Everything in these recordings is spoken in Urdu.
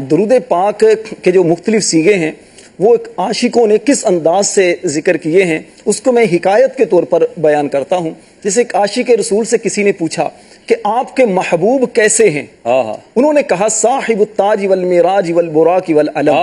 درود پاک کے جو مختلف سیغے ہیں وہ عاشقوں نے کس انداز سے ذکر کیے ہیں اس کو میں حکایت کے طور پر بیان کرتا ہوں۔ جیسے ایک عاشق رسول سے کسی نے پوچھا کہ آپ کے محبوب کیسے ہیں؟ انہوں نے کہا صاحب التاج والمیراج والبراق والعلم،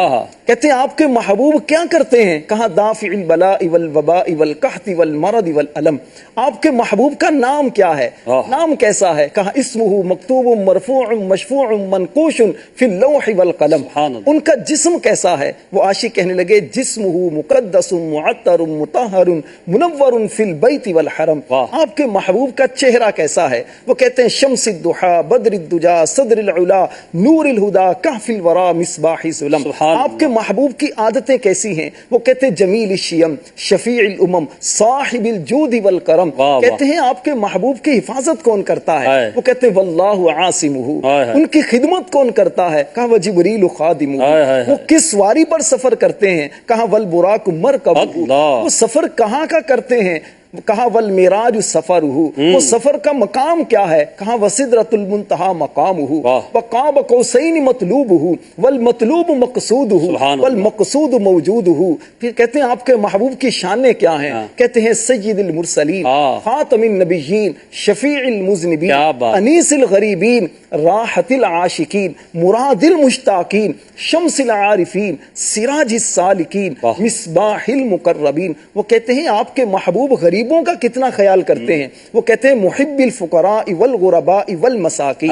کہتے ہیں آپ کے محبوب کیا کرتے ہیں؟ کہا دافع البلاء والوباء والقحط والمرض والعلم، آپ کے محبوب کا نام کیا ہے؟ نام کیسا ہے؟ کہا اسمہ مکتوب مرفوع مشفوع منقوش فی اللوح والقلم، ان کا جسم کیسا ہے؟ وہ عاشق کہنے لگے جسمہ مقدس معطر مطہر منور فی البیت والحرم، آپ کے محبوب کا چہرہ کیسا ہے؟ وہ کہتے ہیں شمس الضحا بدر الدجا صدر العلا نور الہدا کہف الورا مصباح ظلم، آپ کے محبوب کی عادتیں کیسی ہیں؟ وہ کہتے ہیں جمیل الشیم شفیع الامم صاحب الجود والکرم، کہتے ہیں آپ کے محبوب کی حفاظت کون کرتا ہے؟ وہ کہتے ہیں واللہ عاصمہ، ان کی خدمت کون کرتا ہے؟ کہا وجبریل خادمہ، وہ کس سواری پر سفر کرتے ہیں؟ کہا والبراق مرکبہ، وہ سفر کہاں کا کرتے ہیں؟ کہا والمیراج سفرہ، وہ سفر کا مقام کیا ہے؟ کہا وسدرۃ المنتہا مقامہ وقاب قوسین مطلوبہ والمطلوب مقصودہ والمقصود موجودہ۔ پھر کہتے ہیں آپ کے محبوب کی شانیں کیا ہیں؟ کہتے ہیں سید المرسلین خاتم النبیین شفیع المذنبین انیس الغریبین راحت العاشقین مراد المشتاقین شمس العارفین سراج السالکین مصباح المقربین۔ وہ کہتے ہیں آپ کے محبوب غریبوں کا کتنا خیال کرتے ہیں؟ وہ کہتے ہیں محب الفقراء والغرباء والمساکین،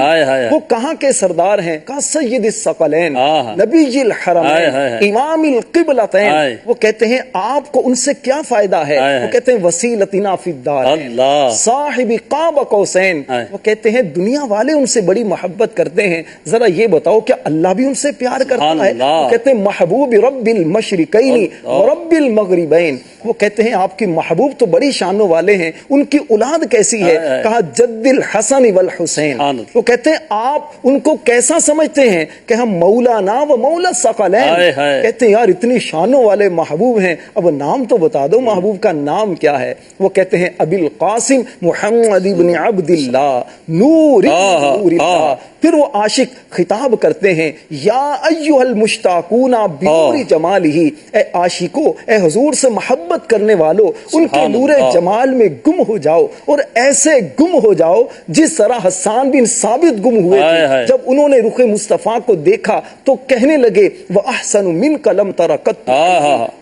وہ کہاں کے سردار ہیں؟ کہا سید الثقلین نبی الحرمین امام القبلتین، وہ کہتے ہیں آپ کو ان سے کیا فائدہ ہے؟ وہ کہتے ہیں وسیلتنا فی الدارین صاحب قاب قوسین، وہ کہتے ہیں دنیا والے ان سے بڑی محبت کرتے ہیں، ذرا یہ بتاؤ کیا اللہ بھی ان سے پیار کرتا ہے؟ وہ کہتے ہیں محبوب رب المشرقین ورب المغربین، وہ کہتے ہیں آپ کی محبوب تو بڑی شانوں والے ہیں، ان کی اولاد کیسی ہے؟ کہا جد الحسن والحسین، وہ کہتے ہیں آپ ان کو کیسا سمجھتے ہیں؟ کہ ہم مولانا و مولا الثقلین، کہتے ہیں یار اتنی شانوں والے محبوب ہیں، اب نام تو بتا دو محبوب کا نام کیا ہے؟ وہ کہتے ہیں ابی القاسم محمد ابن عبداللہ نور اللہ۔ پھر وہ عاشق خطاب کرتے ہیں یا ایھا المشتاقون بنور جمالہ، اے عاشقو، اے حضور سے محبت کرنے والو ان کے نور جمال میں گم ہو جاؤ، اور ایسے گم ہو جاؤ جس طرح حسان بن ثابت گم ہوئے تھے جب انہوں نے رخ مصطفیٰ کو دیکھا تو کہنے لگے وَأَحْسَنُ مِنْكَ لَمْ تَرَ قَطُّ،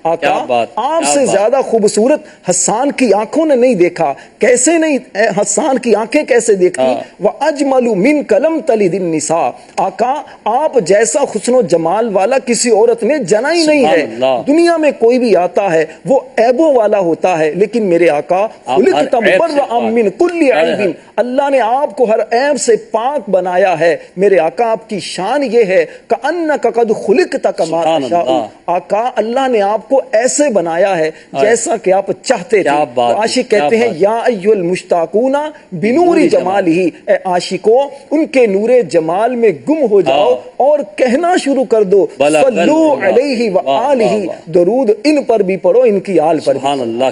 آقا آپ سے زیادہ خوبصورت حسان کی آنکھوں نے نہیں دیکھا۔ کیسے نہیں؟ حسان کی آنکھیں کیسے دیکھتی؟ وَأَجْمَلُ مِنْكَ لَمْ تَلِدِ النِّسَاء، آقا آپ جیسا حسن و جمال والا کسی عورت نے جنا ہی نہیں ہے۔ دنیا میں کوئی بھی آتا ہے وہ عیبوں والا ہوتا ہے، لیکن میرے آقا خلقت مبرأ من کل عیب، اللہ نے آپ کو ہر عیب سے پاک بنایا ہے۔ میرے آقا آپ کی شان یہ ہے کأنک قد خلقت کما تشاء، آقا اللہ نے آپ کو ایسے بنایا ہے جیسا کہ آپ چاہتے تھے۔ عاشق کہتے ہیں یا ایھا المشتاقون بنور جمالہ، اے عاشقو ان کے نور جمال میں گم ہو جاؤ اور کہنا شروع کر دو صلو علیہ وآلہ، درود ان پر بھی پڑھو ان کی آل پر بھی۔